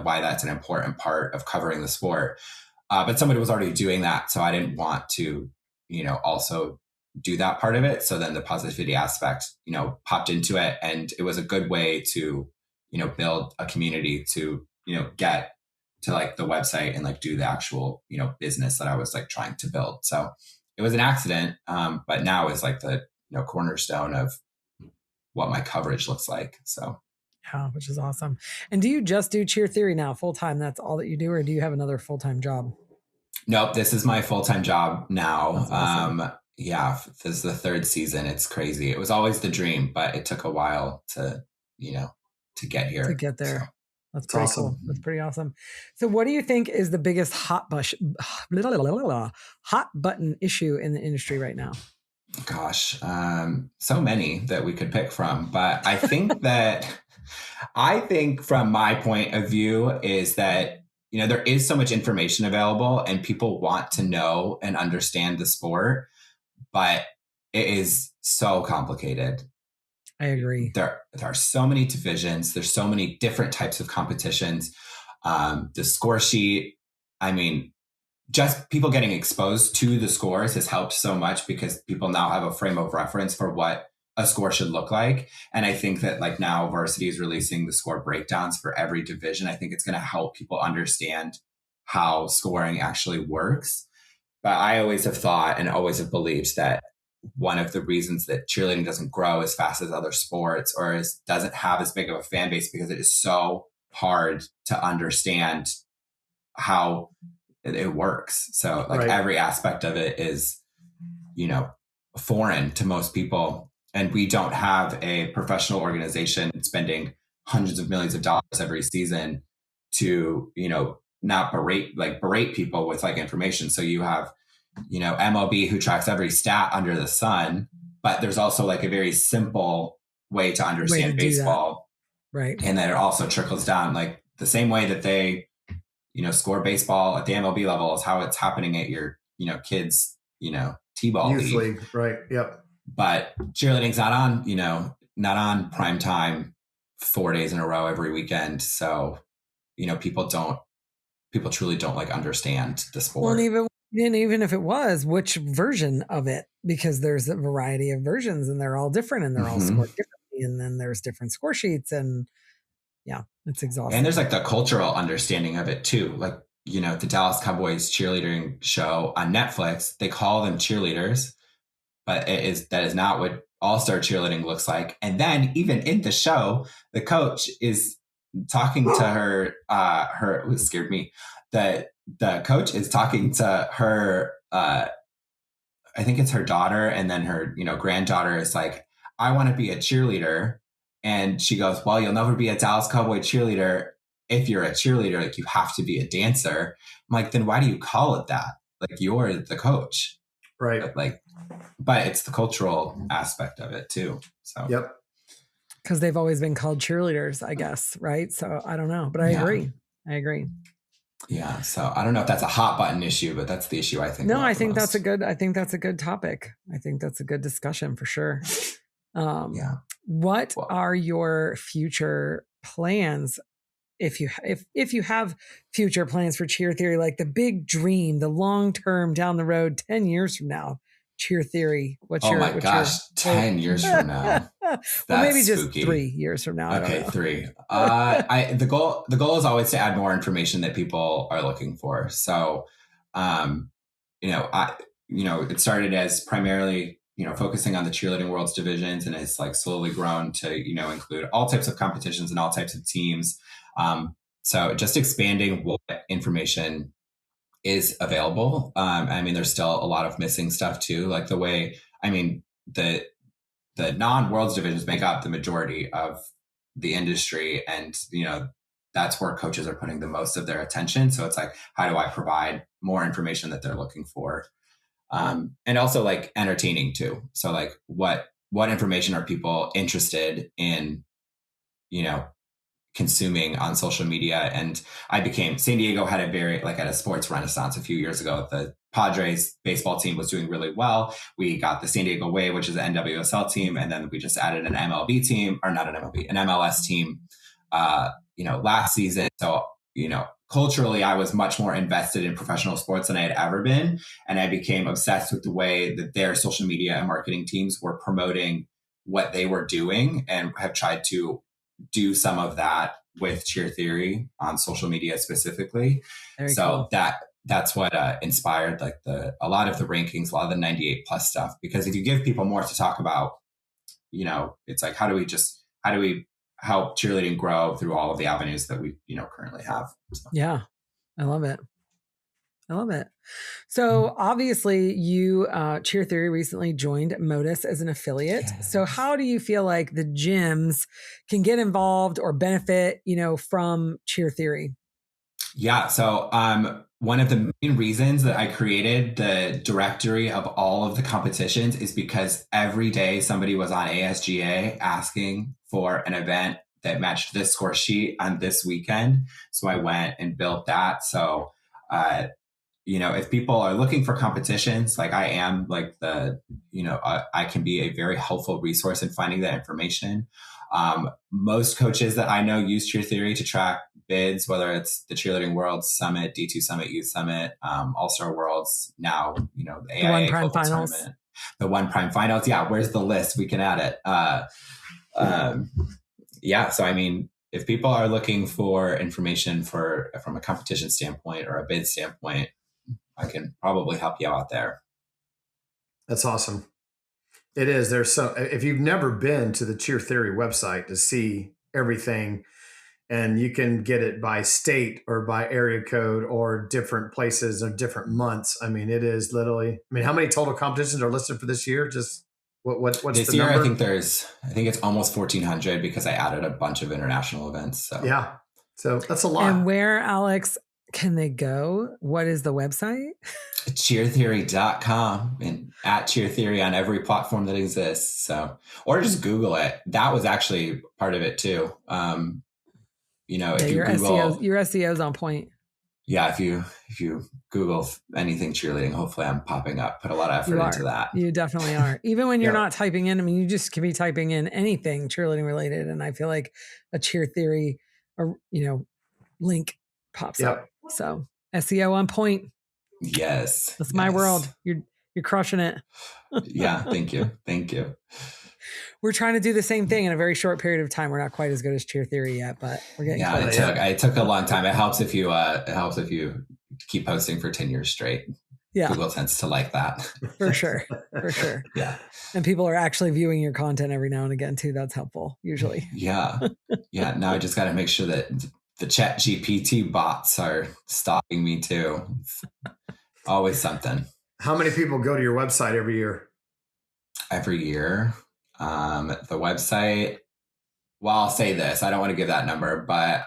why that's an important part of covering the sport. But somebody was already doing that. So I didn't want to, also do that part of it. So then the positivity aspect, popped into it, and it was a good way to, build a community to, get to like the website and like do the actual, business that I was like trying to build. So it was an accident. But now is like the, cornerstone of what my coverage looks like. So. Yeah, which is awesome. And do you just do cheer theory now full time? That's all that you do, or do you have another full-time job? Nope, this is my full-time job now. That's awesome. This is the third season. It's crazy. It was always the dream, but it took a while to get here. To get there. So, that's pretty awesome. Cool. That's pretty awesome. So what do you think is the biggest hot button issue in the industry right now? Gosh, so many that we could pick from, but I think that I think from my point of view is that there is so much information available and people want to know and understand the sport, but it is so complicated. I agree. There are so many divisions. There's so many different types of competitions. The score sheet, I mean, just people getting exposed to the scores has helped so much because people now have a frame of reference for what a score should look like. And I think that like now Varsity is releasing the score breakdowns for every division. I think it's going to help people understand how scoring actually works. But I always have thought and always have believed that one of the reasons that cheerleading doesn't grow as fast as other sports or doesn't have as big of a fan base because it is so hard to understand how it works. So like every aspect of it is, foreign to most people. And we don't have a professional organization spending hundreds of millions of dollars every season to, not berate people with like information. So you have, MLB who tracks every stat under the sun, but there's also like a very simple way to understand baseball. Right. And then it also trickles down like the same way that they, score baseball at the MLB level is how it's happening at your, kids, T-ball league. Right. Yep. But cheerleading's not on prime time 4 days in a row every weekend. So, people truly don't like understand the sport. Well, even if it was, which version of it, because there's a variety of versions and they're all different and they're all scored differently. And then there's different score sheets and yeah, it's exhausting. And there's like the cultural understanding of it too. Like, the Dallas Cowboys cheerleading show on Netflix, they call them cheerleaders, but that is not what all-star cheerleading looks like. And then even in the show, the coach is talking to her, it scared me, that the coach is talking to her, I think it's her daughter. And then her, granddaughter is like, I want to be a cheerleader. And she goes, well, you'll never be a Dallas Cowboy cheerleader. If you're a cheerleader, like you have to be a dancer. I'm like, then why do you call it that? Like you're the coach. Right. But it's the cultural aspect of it too. So, yep. Because they've always been called cheerleaders, I guess. Right. So I don't know, but I agree. Yeah. So I don't know if that's a hot button issue, but that's the issue I think. No, I think that's a good topic. I think that's a good discussion for sure. What are your future plans? If you have future plans for Cheer Theory, like the big dream, the long term down the road, 10 years from now, Cheer Theory. My gosh, 10 years from now. Well, maybe just spooky. 3 years from now. Okay, 3. The goal is always to add more information that people are looking for. So, it started as primarily, focusing on the cheerleading world's divisions, and it's like slowly grown to, include all types of competitions and all types of teams. So just expanding what information is available. There's still a lot of missing stuff too. Like the non-worlds divisions make up the majority of the industry, and, that's where coaches are putting the most of their attention. So it's like, how do I provide more information that they're looking for? And also like entertaining too. So like what information are people interested in, consuming on social media? And San Diego had a sports renaissance a few years ago. The Padres baseball team was doing really well. We got the San Diego Wave, which is an NWSL team. And then we just added an MLB team, or not an MLB, an MLS team, last season. So, culturally, I was much more invested in professional sports than I had ever been. And I became obsessed with the way that their social media and marketing teams were promoting what they were doing, and have tried to do some of that with Cheer Theory on social media specifically. Very cool. That's what inspired a lot of the rankings, a lot of the 98 plus stuff, because if you give people more to talk about, it's like, how do we help cheerleading grow through all of the avenues that we, currently have. So. Yeah. I love it. So obviously you, Cheer Theory recently joined MotUS as an affiliate. Yes. So how do you feel like the gyms can get involved or benefit, from Cheer Theory? Yeah. So, one of the main reasons that I created the directory of all of the competitions is because every day somebody was on ASGA asking for an event that matched this score sheet on this weekend. So I went and built that. So, if people are looking for competitions, like I am, like I can be a very helpful resource in finding that information. Most coaches that I know use Cheer Theory to track bids, whether it's the Cheerleading World Summit, D2 Summit, Youth Summit, All-Star Worlds, now, the AIA One Prime Global Finals. Tournament, the One Prime Finals. Yeah, where's the list? We can add it. So I mean, if people are looking for information from a competition standpoint or a bid standpoint, I can probably help you out there. That's awesome. It is. If you've never been to the Cheer Theory website to see everything, and you can get it by state or by area code or different places or different months. I mean, it is literally, how many total competitions are listed for this year? Just what's this the year? number? I think it's almost 1,400 because I added a bunch of international events. So yeah. So that's a lot. And where, Alex, can they go? What is the website? Cheertheory.com and at Cheer Theory on every platform that exists. So, or just Google it. That was actually part of it too. If you Google, your SEO's on point. Yeah. If you Google anything cheerleading, hopefully I'm popping up. Put a lot of effort into that. You definitely are. Even when you're not typing in, you just can be typing in anything cheerleading related. And I feel like a Cheer Theory, link pops up. So SEO on point. Yes. That's my world. You're crushing it. Yeah. Thank you. Thank you. We're trying to do the same thing in a very short period of time. We're not quite as good as Cheer Theory yet, but we're getting close. It took a long time. It helps if you keep posting for 10 years straight. Yeah. Google tends to like that. For sure. Yeah. And people are actually viewing your content every now and again too. That's helpful usually. Yeah. Yeah. Now I just got to make sure that the ChatGPT bots are stopping me too. It's always something. How many people go to your website every year? Every year. The website, well, I'll say this, I don't want to give that number, but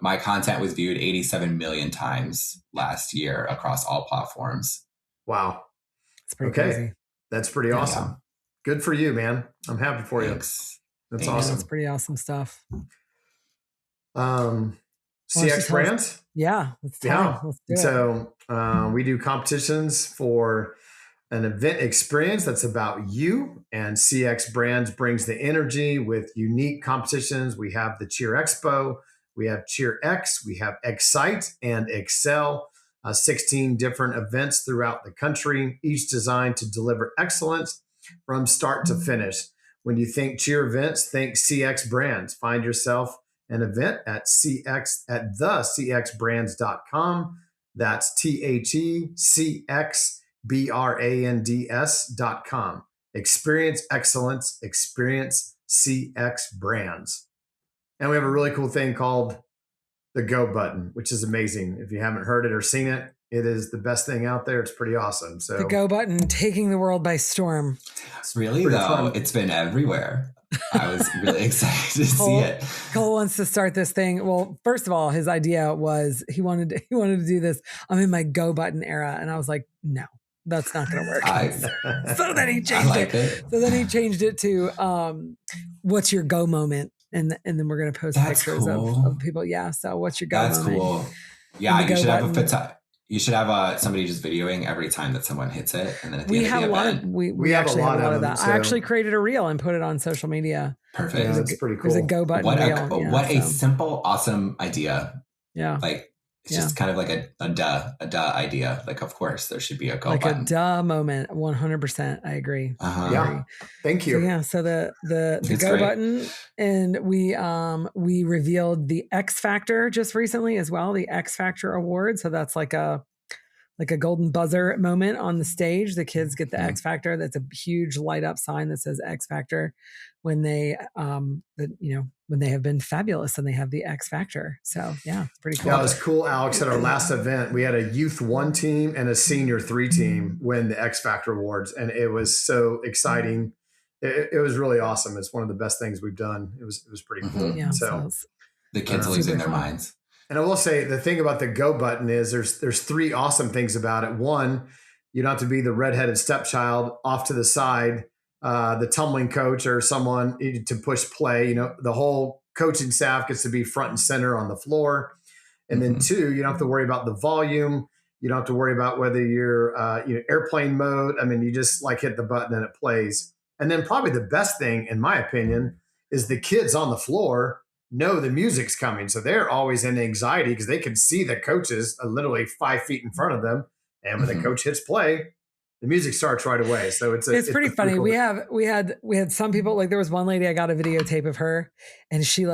my content was viewed 87 million times last year across all platforms. Wow. That's pretty crazy. That's pretty awesome. Yeah. Good for you, man. I'm happy for Thanks. you. That's awesome. That's pretty awesome stuff. CX brands? Yeah. Let's do it. So we do competitions for an event experience that's about you, and CX Brands brings the energy with unique competitions. We have the Cheer Expo, we have Cheer X, we have Excite and Excel, 16 different events throughout the country, each designed to deliver excellence from start to finish. When you think cheer events, think CX Brands. Find yourself an event at thecxbrands.com. That's THECXBRANDS.com. Experience excellence, experience CX Brands. And we have a really cool thing called the Go button, which is amazing. If you haven't heard it or seen it, it is the best thing out there. It's pretty awesome. So the Go button taking the world by storm. Really though, fun. It's been everywhere. I was really excited to see it. Cole wants to start this thing. Well, first of all, his idea was he wanted to do this. I'm in my Go button era, and I was like, no, that's not going to work. So then he changed it. So then he changed it to what's your Go moment, and then we're going to post pictures of people. Yeah. So what's your Go moment? That's cool. Yeah, you should have you should have somebody just videoing every time that someone hits it, and then at the end of the event, we actually have a lot of that. So. I actually created a reel and put it on social media. Perfect. Yeah, that's pretty cool. There's a Go button. What a simple, awesome idea. Yeah. Like it's just kind of like a duh idea. Like, of course, there should be a Go button. Like a duh moment. 100%. I agree. Yeah. Thank you. So the Go button, and we revealed the X Factor just recently as well, the X Factor Award. So that's like a golden buzzer moment on the stage. The kids get the X Factor. That's a huge light up sign that says X Factor when they when they have been fabulous and they have the X Factor. So yeah, it's pretty cool. Yeah, it was cool, Alex. At our last event, we had a youth 1 team and a senior 3 team win the X Factor awards. And it was so exciting. It was really awesome. It's one of the best things we've done. It was pretty cool. Yeah, so the kids losing their minds. And I will say the thing about the Go button is there's 3 awesome things about it. 1, you don't have to be the redheaded stepchild off to the side, the tumbling coach or someone to push play. The whole coaching staff gets to be front and center on the floor. And then 2, you don't have to worry about the volume. You don't have to worry about whether you're airplane mode. I mean, you just like hit the button and it plays. And then probably the best thing, in my opinion, is the kids on the floor know the music's coming. So they're always in anxiety because they can see the coaches literally 5 feet in front of them. And when the coach hits play, the music starts right away. So it's pretty funny. Cool. We had some people, like there was one lady, I got a videotape of her and she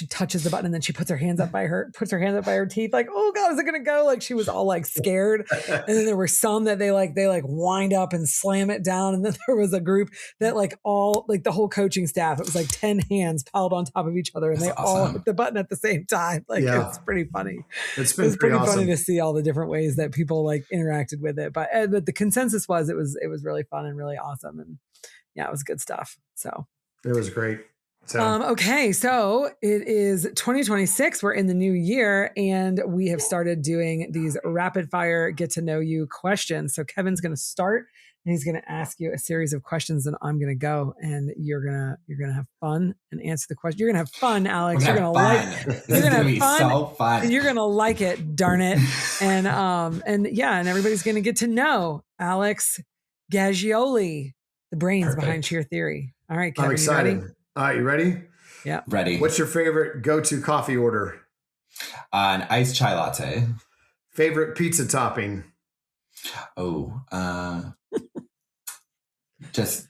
touches the button and then she puts her hands up by her teeth. Like, oh God, is it going to go? Like she was all like scared. And then there were some that they wind up and slam it down. And then there was a group that the whole coaching staff, it was like 10 hands piled on top of each other and they all hit the button at the same time. Like it's pretty funny. It was pretty awesome. funny to see all the different ways that people like interacted with it. But the consensus was it was really fun and really awesome. And yeah, it was good stuff. So it was great. So okay, so it is 2026. We're in the new year and we have started doing these rapid fire get to know you questions. So Kevin's going to start and he's going to ask you a series of questions and I'm going to go and you're going to have fun and answer the question. You're going to have fun, Alex. You're going to have fun. So fun. And you're going to like it, darn it. And everybody's going to get to know Alex Gaggioli, the brains behind Cheer Theory. All right, Kevin, I'm excited. You ready? All right, you ready? Yeah. Ready. What's your favorite go-to coffee order? An iced chai latte. Favorite pizza topping? Just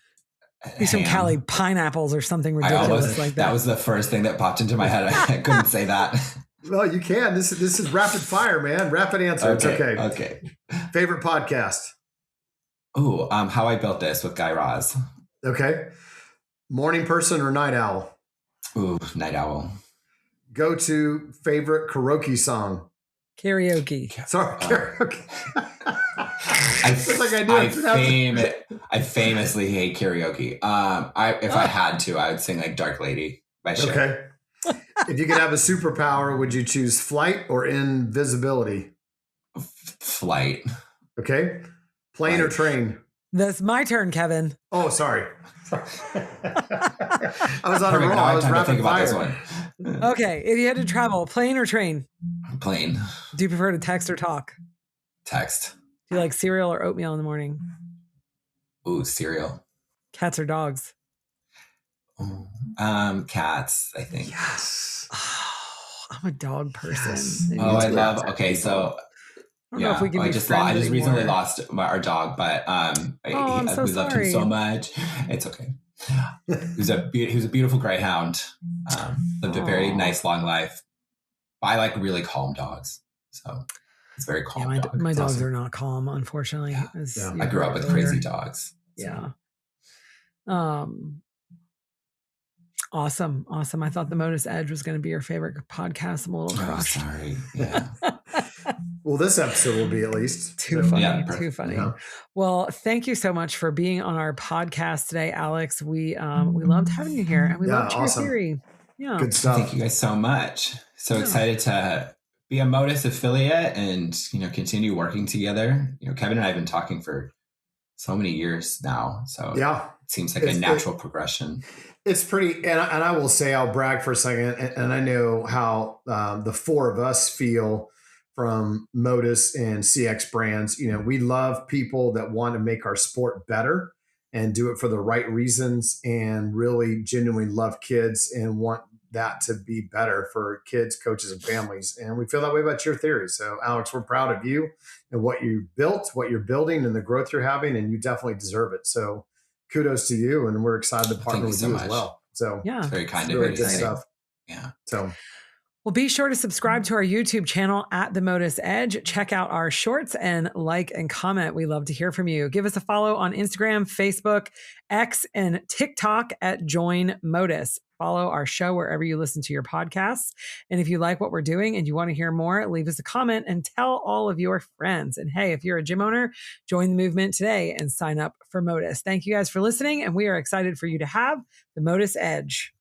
some Cali pineapples or something ridiculous like that. That was the first thing that popped into my head. I couldn't say that. Well, you can. This is rapid fire, man. Rapid answer. Okay, it's okay. Okay. Favorite podcast? How I Built This with Guy Raz. Okay. Morning person or night owl? Night owl. Go to favorite karaoke song? Karaoke. Sorry, karaoke. I famously hate karaoke. If I had to, I would sing like Dark Lady by Cher. Okay. If you could have a superpower, would you choose flight or invisibility? Flight. Okay. Plane or train? That's my turn, Kevin. Oh, sorry. I was on a roll. I was rapid fire. Okay. If you had to travel, plane or train? Plane. Do you prefer to text or talk? Text. Do you like cereal or oatmeal in the morning? Cereal. Cats or dogs? Cats, I think. Yes. Oh, I'm a dog person. Yes. I love. Okay, so I don't know if we can be friends I just recently anymore. lost our dog, but we loved him so much. It's okay. He was a beautiful greyhound. Lived a very nice long life. I like really calm dogs, so it's very calm. Yeah, dog. my dogs awesome. are not calm, unfortunately. Yeah. I grew up with crazy dogs. So. Yeah. Awesome. I thought the MotUS Edge was going to be your favorite podcast. I'm a little crushed. Sorry. Yeah. Well, this episode will be at least. Too funny. Yeah. Well, thank you so much for being on our podcast today, Alex. We loved having you here and we loved your theory. Yeah. Good stuff. Thank you guys so much. So excited to be a MotUS affiliate and, continue working together. Kevin and I have been talking for so many years now. So it seems like a natural progression. It's pretty, and I will say, I'll brag for a second, and I know how the four of us feel from MotUS and CX brands. We love people that want to make our sport better and do it for the right reasons and really genuinely love kids and want that to be better for kids, coaches, and families. And we feel that way about Cheer Theory. So, Alex, we're proud of you and what you built, what you're building, and the growth you're having, and you definitely deserve it. So kudos to you, and we're excited to partner with you as well. So it's very kind of really you. Good stuff. Yeah. So well, be sure to subscribe to our YouTube channel at the MotUS Edge. Check out our shorts and like and comment. We love to hear from you. Give us a follow on Instagram, Facebook, X, and TikTok at Join MotUS. Follow our show wherever you listen to your podcasts. And if you like what we're doing and you want to hear more, leave us a comment and tell all of your friends. And hey, if you're a gym owner, join the movement today and sign up for MotUS. Thank you guys for listening. And we are excited for you to have the MotUS Edge.